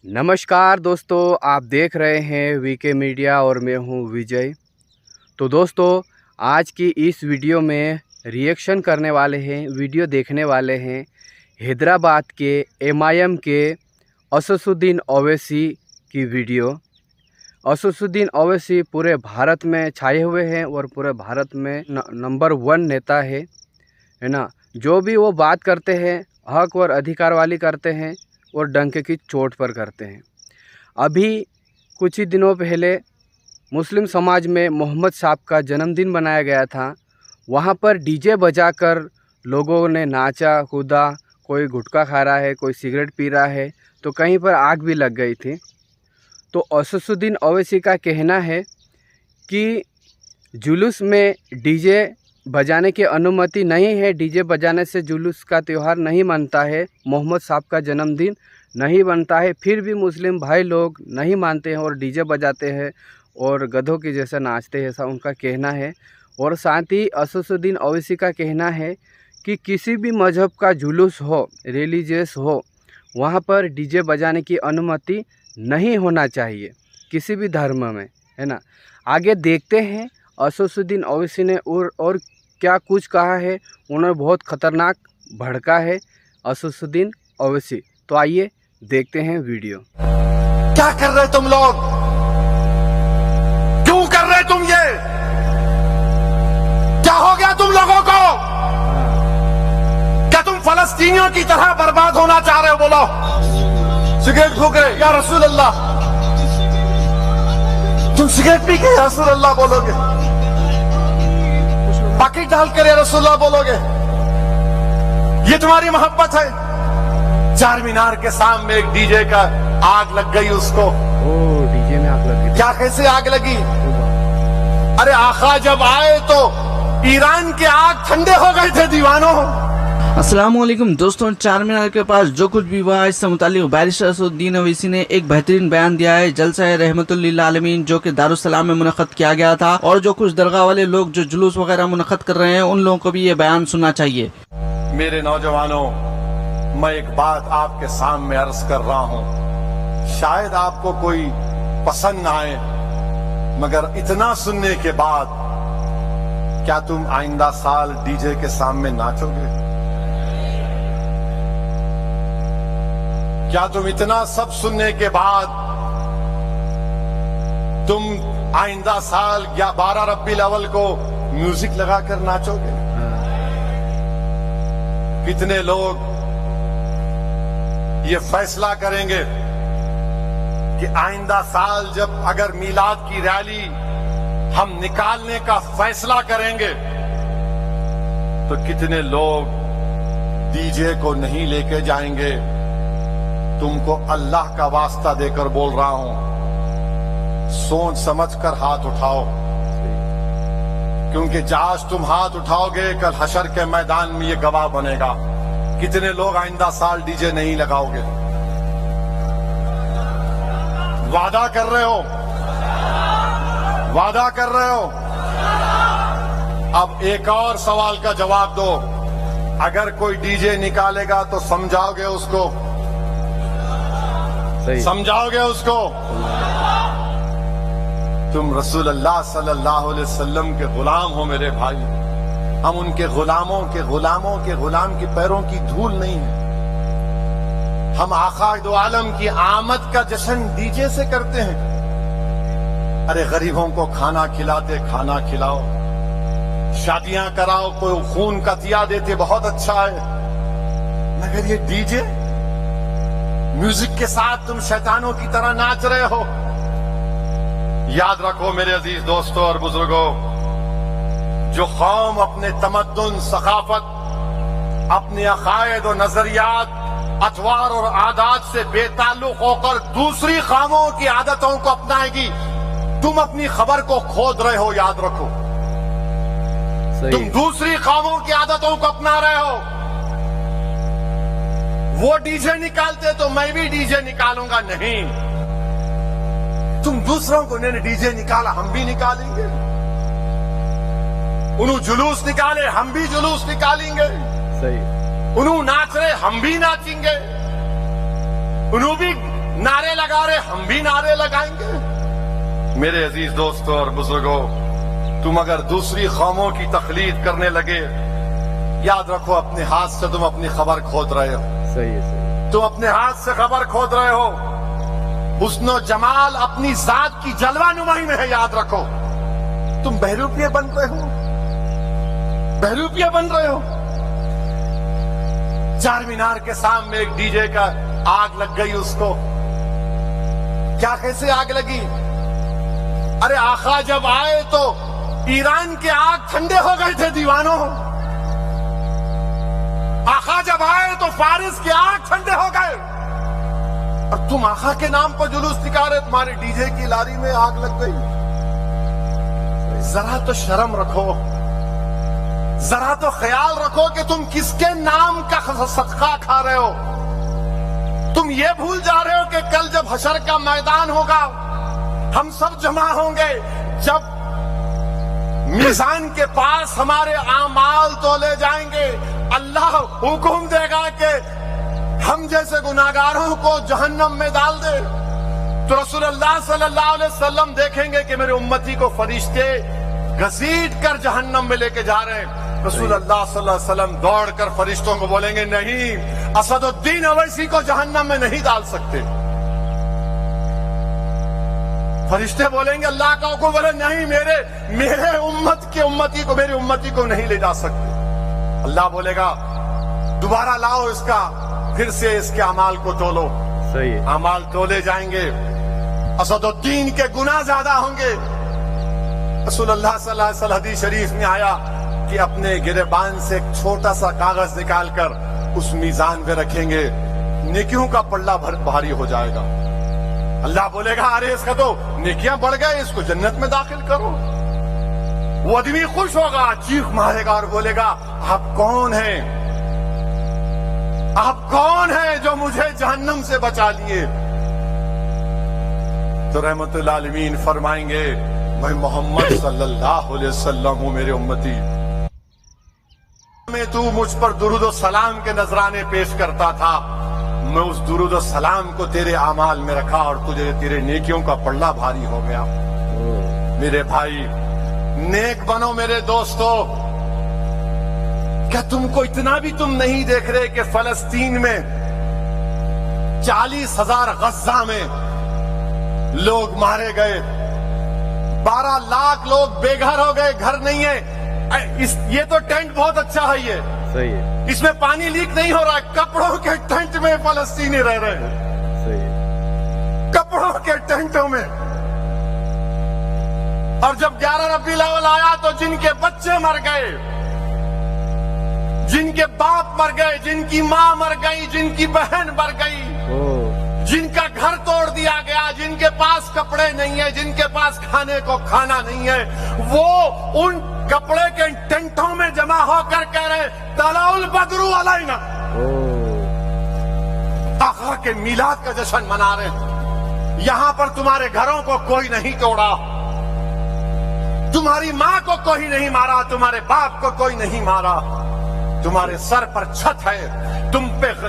नमस्कार दोस्तों, आप देख रहे हैं वीके मीडिया और मैं हूं विजय। तो दोस्तों, आज की इस वीडियो में रिएक्शन करने वाले हैं, वीडियो देखने वाले हैं हैदराबाद के MIM के असदुद्दीन ओवैसी की वीडियो। असदुद्दीन ओवैसी पूरे भारत में छाए हुए हैं और पूरे भारत में नंबर 1 नेता है ना। जो भी वो बात करते हैं हक और अधिकार वाली करते हैं और डंके की चोट पर करते हैं। अभी कुछ ही दिनों पहले मुस्लिम समाज में मोहम्मद साहब का जन्मदिन मनाया गया था। वहाँ पर डीजे बजाकर लोगों ने नाचा कूदा, कोई गुटखा खा रहा है, कोई सिगरेट पी रहा है, तो कहीं पर आग भी लग गई थी। तो असदुद्दीन ओवैसी का कहना है कि जुलूस में डीजे बजाने की अनुमति नहीं है, डीजे बजाने से जुलूस का त्यौहार नहीं मनता है, मोहम्मद साहब का जन्मदिन नहीं बनता है। फिर भी मुस्लिम भाई लोग नहीं मानते हैं और डीजे बजाते हैं और गधों की जैसा नाचते हैं, ऐसा उनका कहना है। और साथ ही असदुद्दीन ओवैसी का कहना है कि किसी भी मज़हब का जुलूस हो, रिलीजियस हो, वहाँ पर डीजे बजाने की अनुमति नहीं होना चाहिए किसी भी धर्म में, है ना। आगे देखते हैं असदुद्दीन ओवैसी ने और क्या कुछ कहा है। उन्होंने बहुत ख़तरनाक भड़का है असदुद्दीन ओवैसी। तो आइए देखते हैं वीडियो। क्या कर रहे तुम लोग? क्यों कर रहे तुम ये? क्या हो गया तुम लोगों को? क्या तुम फलस्तीनियों की तरह बर्बाद होना चाह रहे हो? बोलो। सिगरेट फूक रहे या रसूल अल्लाह? तुम सिगरेट पी के या रसूल अल्लाह बोलोगे? पैकेट डाल कर या रसूल अल्लाह बोलोगे? ये तुम्हारी मोहब्बत है? चार मीनार के सामने एक डीजे का आग लग गई उसको। डीजे में आग लगी। क्या कैसे आग लगी? अरे आका जब आए तो ईरान के आग ठंडे हो गए थे दीवानों। अस्सलामुअलैकुम दोस्तों, चार मीनार के पास जो कुछ भी हुआ इससे मुतालिक बैरिस्टर असदुद्दीन ओवैसी ने एक बेहतरीन बयान दिया है। जलसा रहमतुल लिल आलमीन जो कि दारुस्सलाम में मुनक़्क़द किया गया था, और जो कुछ दरगाह वाले लोग जो जुलूस वगैरह मुनक़्क़द कर रहे हैं उन लोगों को भी ये बयान सुनना चाहिए। मेरे नौजवानों, मैं एक बात आपके सामने अर्ज कर रहा हूँ, शायद आपको कोई पसंद ना आए, मगर इतना सुनने के बाद क्या तुम आइंदा साल डीजे के सामने नाचोगे? क्या तुम इतना सब सुनने के बाद तुम आइंदा साल या 12 रब्बीउल अव्वल को म्यूजिक लगाकर नाचोगे? कितने लोग ये फैसला करेंगे कि आइंदा साल जब अगर मीलाद की रैली हम निकालने का फैसला करेंगे तो कितने लोग डीजे को नहीं लेके जाएंगे? तुमको अल्लाह का वास्ता देकर बोल रहा हूं, सोच समझ कर हाथ उठाओ, क्योंकि आज तुम हाथ उठाओगे कल हशर के मैदान में ये गवाह बनेगा। कितने लोग आइंदा साल डीजे नहीं लगाओगे? वादा कर रहे हो? वादा कर रहे हो? अब एक और सवाल का जवाब दो। अगर कोई डीजे निकालेगा तो समझाओगे उसको? समझाओगे उसको? तुम रसूल अल्लाह सल्लल्लाहु अलैहि वसल्लम के गुलाम हो मेरे भाई। हम उनके गुलामों के गुलाम के पैरों की धूल नहीं है। हम आका दो आलम की आमद का जश्न डीजे से करते हैं। अरे गरीबों को खाना खिलाते, खाना खिलाओ, शादियां कराओ, कोई खून का दिया देते, बहुत अच्छा है, मगर ये डीजे म्यूजिक के साथ तुम शैतानों की तरह नाच रहे हो। याद रखो मेरे अजीज दोस्तों और बुजुर्गों, जो कौम अपने तमद्दुन, सकाफत, अपने अकायद और नजरियात, अतवार और आदात से बेताल्लुक होकर दूसरी कौमों की आदतों को अपनाएगी, तुम अपनी खबर को खोद रहे हो। याद रखो, तुम दूसरी कौमों की आदतों को अपना रहे हो। वो डीजे निकालते तो मैं भी डीजे निकालूंगा नहीं। तुम दूसरों को ने डीजे निकाला, हम भी निकालेंगे। उन्होंने जुलूस निकाले, हम भी जुलूस निकालेंगे। सही। उन्होंने नाच रहे, हम भी नाचेंगे। उन्होंने भी नारे लगा रहे, हम भी नारे लगाएंगे। मेरे अजीज दोस्तों और बुजुर्गों, तुम अगर दूसरी कौमों की तकलीद करने लगे, याद रखो अपने हाथ से तुम अपनी खबर खोद रहे हो। सही है, सही। तुम अपने हाथ से खबर खोद रहे हो। हुस्न जमाल अपनी जात की जलवा नुमाई में है, याद रखो। तुम बहरूपिये बन रहे हो, बहरूपिये बन रहे हो। चार मीनार के सामने एक डीजे का आग लग गई उसको। क्या, कैसे आग लगी? अरे आका जब आए तो ईरान के आग ठंडे हो गए थे दीवानों। आका जब आए तो फारिस के आग ठंडे हो गए। और तुम आका के नाम पर जुलूस निकाल रहे, तुम्हारे डीजे की लारी में आग लग गई। जरा तो शर्म रखो, जरा तो ख्याल रखो कि तुम किसके नाम का सदका खा रहे हो। तुम ये भूल जा रहे हो कि कल जब हशर का मैदान होगा, हम सब जमा होंगे। जब मीज़ान के पास हमारे आमाल तोले जाएंगे, अल्लाह हुक्म देगा कि हम जैसे गुनाहगारों को जहन्नम में डाल दे, तो रसूलुल्लाह सल्लल्लाहु अलैहि वसल्लम देखेंगे कि मेरे उम्मती को फरिश्ते घसीट कर जहन्नम में लेके जा रहे हैं। रसूलुल्लाह सल्लल्लाहु अलैहि वसल्लम दौड़कर फरिश्तों को बोलेंगे, नहीं, असदुद्दीन अवैसी को जहन्नम में नहीं डाल सकते। फरिश्ते बोलेंगे, अल्लाह का हुक्म, बोले नहीं, मेरे उम्मत के उम्मती को, मेरी उम्मती को नहीं ले जा सकते। अल्लाह बोलेगा, दोबारा लाओ इसका, फिर से इसके अमाल को तोलो। सही है। अमाल तोले जाएंगे, असदुद्दीन के गुनाह ज्यादा होंगे। रसूलुल्लाह सल्लल्लाहु अलैहि वसल्लम हदीस शरीफ में आया कि अपने गिरेबान से एक छोटा सा कागज निकालकर उस मीजान पे रखेंगे, नेकियों का पल्ला भारी हो जाएगा। अल्लाह बोलेगा, अरे इसका तो नेकियां बढ़ गए, इसको जन्नत में दाखिल करो। वो आदमी खुश होगा, चीख मारेगा और बोलेगा, आप कौन हैं? आप कौन हैं जो मुझे जहन्नम से बचा लिए? तो रहमतुल आलमीन फरमाएंगे, मैं मोहम्मद सल्लल्लाहु अलैहि वसल्लम हूं, मेरे उम्मती। में तू मुझ पर दुरूद और सलाम के नजराने पेश करता था, मैं उस दुरूद और सलाम को तेरे आमाल में रखा और तुझे तेरे नेकियों का पल्ला भारी हो गया। मेरे भाई, नेक बनो मेरे दोस्तों। क्या तुमको इतना भी तुम नहीं देख रहे कि फलस्तीन में 40,000 गज्जा में लोग मारे गए, 12 लाख लोग बेघर हो गए, घर नहीं है। ये तो टेंट बहुत अच्छा है, ये सही है। इसमें पानी लीक नहीं हो रहा है, कपड़ों के टेंट में फलस्तीनी रह रहे हैं। सही है। कपड़ों के टेंटों में। और जब 11 रबीउल अव्वल आया तो जिनके बच्चे मर गए, जिनके बाप मर गए, जिनकी मां मर गई, जिनकी बहन मर गई, जिनका घर तोड़ दिया गया, जिनके पास कपड़े नहीं है, जिनके पास खाने को खाना नहीं है, वो उन कपड़े के टेंटों में जमा होकर कह रहे, तलाउल बदरू अलैना। आका के मिलाद का जश्न मना रहे हैं। यहां पर तुम्हारे घरों को कोई नहीं तोड़ा, तुम्हारी मां को कोई नहीं मारा, तुम्हारे बाप को कोई नहीं मारा, तुम्हारे सर पर छत है,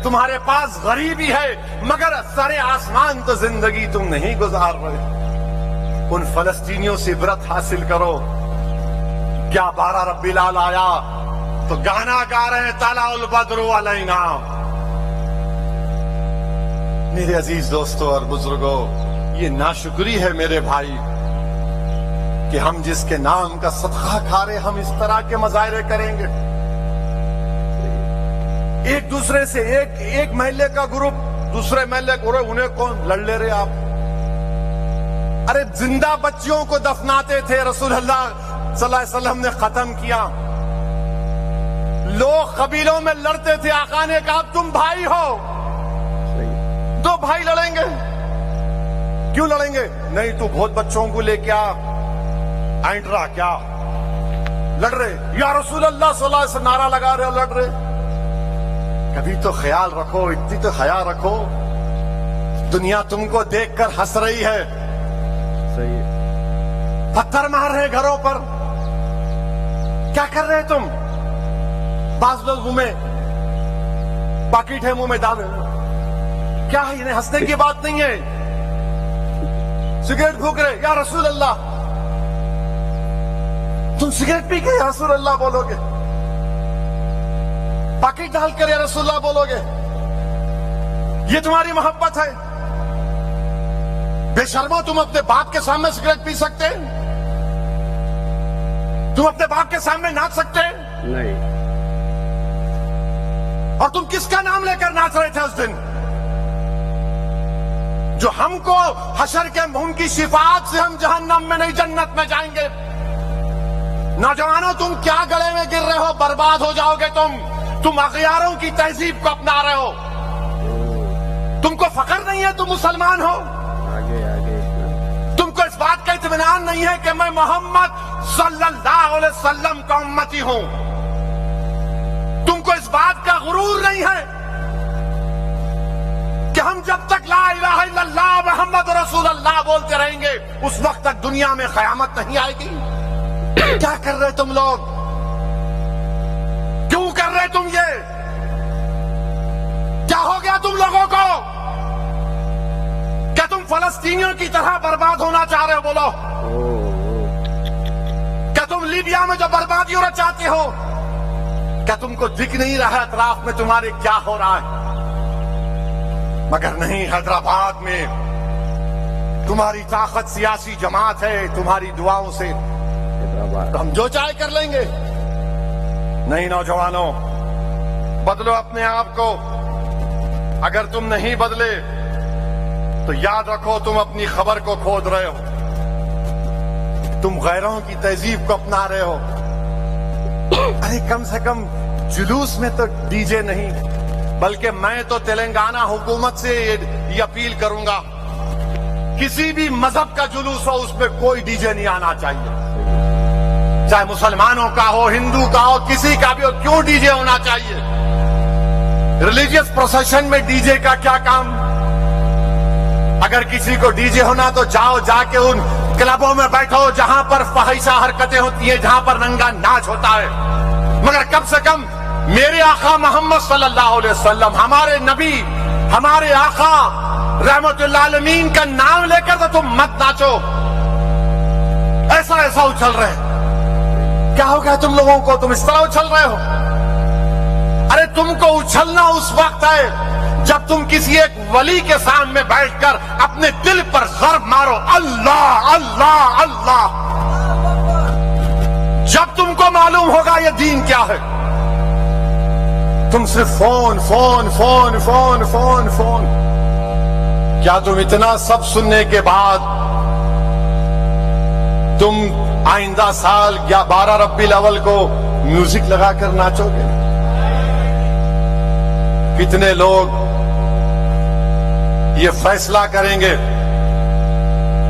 तुम्हारे पास गरीबी है, मगर सरे आसमान तो जिंदगी तुम नहीं गुजार रहे। उन फलस्तीनियों से इबरत हासिल करो। क्या 12 रबीउल अव्वल आया तो गाना गा रहे हैं, तलाउल बदरू अलैना। मेरे अजीज दोस्तों और बुजुर्गों, ये नाशुक्री है मेरे भाई कि हम जिसके नाम का सदका खा रहे, हम इस तरह के मजाहरे करेंगे। एक दूसरे से एक महल्ले का ग्रुप दूसरे महल्ले को, उन्हें कौन लड़ ले रहे आप? अरे जिंदा बच्चियों को दफनाते थे, रसूलुल्लाह सल्लल्लाहु अलैहि वसल्लम ने खत्म किया। लोग कबीलों में लड़ते थे, आका ने कहा तुम भाई हो, दो भाई लड़ेंगे। क्यों लड़ेंगे? नहीं, तू बहुत बच्चों को लेके आ, आइंट्रा क्या लड़ रहे? या रसूलुल्लाह सल्लल्लाहु अलैहि वसल्लम नारा लगा रहे हो, लड़ रहे। कभी तो ख्याल रखो, इतनी तो हया रखो। दुनिया तुमको देखकर हंस रही है, सही है। पत्थर मार रहे घरों पर, क्या कर रहे तुम? बाज लोग मुंह में पाकिट है, मुंह में डाल रहे, क्या है? इन्हें हंसने की बात नहीं है। सिगरेट फूक रहे, या रसूल अल्लाह, तुम सिगरेट पी के या रसूल अल्लाह बोलोगे? पाकिट डालकर या रसूल अल्लाह बोलोगे? ये तुम्हारी मोहब्बत है? बेशर्मो, तुम अपने बाप के सामने सिगरेट पी सकते हैं? तुम अपने बाप के सामने नाच सकते हैं? नहीं। और तुम किसका नाम लेकर नाच रहे थे उस दिन, जो हमको हशर के उनकी शिफात से हम जहन्नम में नहीं जन्नत में जाएंगे? नौजवानों, तुम क्या गले में गिर रहे हो? बर्बाद हो जाओगे तुम अगयारों की तहजीब को अपना रहे हो। तुमको फख्र नहीं है तुम मुसलमान हो? आगे आगे। तुमको इस बात का इत्मीनान नहीं है कि मैं मोहम्मद सल्लल्लाहु अलैहि वसल्लम का उम्मती हूं? तुमको इस बात का गुरूर नहीं है कि हम जब तक ला इलाहा इल्लल्लाह मुहम्मद रसूलुल्लाह बोलते रहेंगे उस वक्त तक दुनिया में कयामत नहीं आएगी? क्या कर रहे तुम लोग? क्यों कर रहे तुम ये? क्या हो गया तुम लोगों को? क्या तुम फलस्तीनियों की तरह बर्बाद होना चाह रहे हो? बोलो, क्या तुम लीबिया में जो बर्बादी होना चाहते हो? क्या तुमको दिख नहीं रहा है अतराफ में तुम्हारे क्या हो रहा है? मगर नहीं, हैदराबाद में तुम्हारी ताकत सियासी जमात है, तुम्हारी दुआओं से तो हम जो चाहे कर लेंगे। नहीं नौजवानों, बदलो अपने आप को। अगर तुम नहीं बदले तो याद रखो तुम अपनी खबर को खोद रहे हो, तुम गैरों की तहजीब को अपना रहे हो। अरे कम से कम जुलूस में तो डीजे नहीं, बल्कि मैं तो तेलंगाना हुकूमत से ये अपील करूंगा, किसी भी मजहब का जुलूस हो उसमें कोई डीजे नहीं आना चाहिए, चाहे मुसलमानों का हो, हिंदू का हो, किसी का भी हो। क्यों डीजे होना चाहिए? रिलीजियस प्रोसेशन में डीजे का क्या काम? अगर किसी को डीजे होना तो जाओ, जाके उन क्लबों में बैठो जहां पर फहिशा हरकतें होती है, जहां पर नंगा नाच होता है। मगर कम से कम मेरे आका मोहम्मद सल्लल्लाहु अलैहि वसल्लम, हमारे नबी, हमारे आका रहमतुल्लाह आलमीन का नाम लेकर तो तुम मत नाचो, ऐसा ऐसा उछल रहे। क्या हो गया तुम लोगों को? तुम इस तरह उछल रहे हो? अरे तुमको उछलना उस वक्त है जब तुम किसी एक वली के सामने बैठकर अपने दिल पर ज़र्ब मारो, अल्लाह अल्लाह अल्लाह। जब तुमको मालूम होगा ये दीन क्या है। तुम सिर्फ phone phone phone phone phone phone. क्या तुम इतना सब सुनने के बाद तुम आइंदा साल या 12 रब्बीउल अव्वल को म्यूजिक लगाकर नाचोगे? कितने लोग ये फैसला करेंगे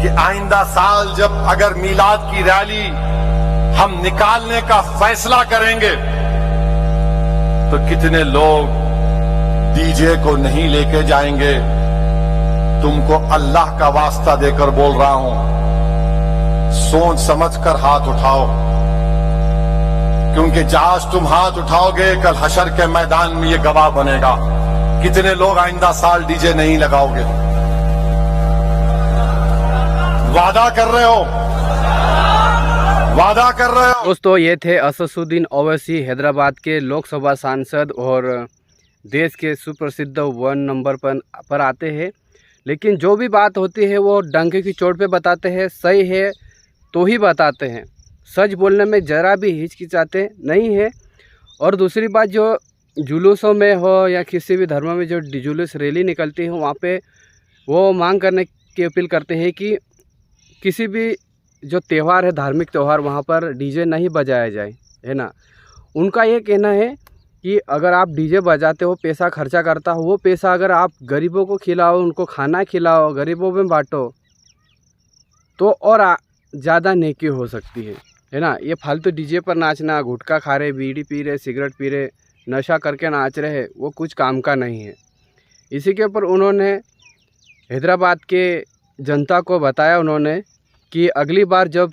कि आइंदा साल जब अगर मीलाद की रैली हम निकालने का फैसला करेंगे तो कितने लोग डीजे को नहीं लेके जाएंगे? तुमको अल्लाह का वास्ता देकर बोल रहा हूं, सोच समझकर हाथ उठाओ, क्योंकि आज तुम हाथ उठाओगे कल हशर के मैदान में ये गवाह बनेगा। कितने लोग आइंदा साल डीजे नहीं लगाओगे? वादा कर रहे हो? वादा कर रहे हो? दोस्तों, ये थे असदुद्दीन ओवैसी, हैदराबाद के लोकसभा सांसद और देश के सुप्रसिद्ध 1 नंबर पर आते हैं। लेकिन जो भी बात होती है वो डंके की चोट पे बताते हैं, सही है तो ही बताते हैं, सच बोलने में ज़रा भी हिचकिचाते नहीं है। और दूसरी बात, जो जुलूसों में हो या किसी भी धर्म में जो जुलूस रैली निकलती है वहाँ पे वो मांग करने की अपील करते हैं कि किसी भी जो त्यौहार है, धार्मिक त्यौहार, वहाँ पर डीजे नहीं बजाया जाए, है ना। उनका ये कहना है कि अगर आप डीजे बजाते हो, पैसा खर्चा करता हो, वो पैसा अगर आप गरीबों को खिलाओ, उनको खाना खिलाओ, गरीबों में बांटो तो और ज़्यादा नेकी हो सकती है ना। ये फालतू डीजे पर नाचना, गुटखा खा रहे, बीड़ी पी रहे, सिगरेट पी रहे, नशा करके नाच रहे, वो कुछ काम का नहीं है। इसी के ऊपर उन्होंने हैदराबाद के जनता को बताया उन्होंने कि अगली बार जब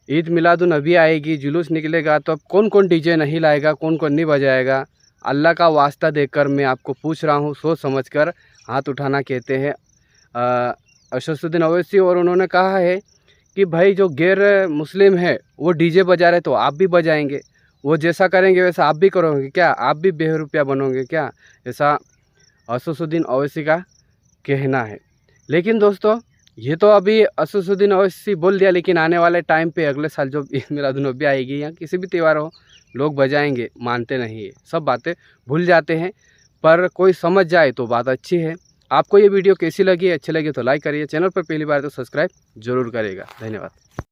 ईद मिलादुन्नबी आएगी, जुलूस निकलेगा, तो अब कौन कौन डीजे नहीं लाएगा, कौन कौन नहीं बजाएगा। अल्लाह का वास्ता देकर मैं आपको पूछ रहा हूँ, सोच समझ कर हाथ उठाना कहते हैं असदुद्दीन ओवैसी। और उन्होंने कहा है कि भाई जो गैर मुस्लिम है वो डीजे बजा रहे तो आप भी बजाएंगे, वो जैसा करेंगे वैसा आप भी करोगे क्या, आप भी बेरुपया बनोगे क्या, ऐसा असदुद्दीन ओवैसी का कहना है। लेकिन दोस्तों ये तो अभी असदुद्दीन ओवैसी बोल दिया, लेकिन आने वाले टाइम पे अगले साल जब ईद मिलादुन्नबी आएगी या किसी भी त्यौहार हो, लोग बजाएंगे, मानते नहीं है, सब बातें भूल जाते हैं। पर कोई समझ जाए तो बात अच्छी है। आपको ये वीडियो कैसी लगी, अच्छी लगी तो लाइक करिए, चैनल पर पहली बार तो सब्सक्राइब जरूर करिएगा। धन्यवाद।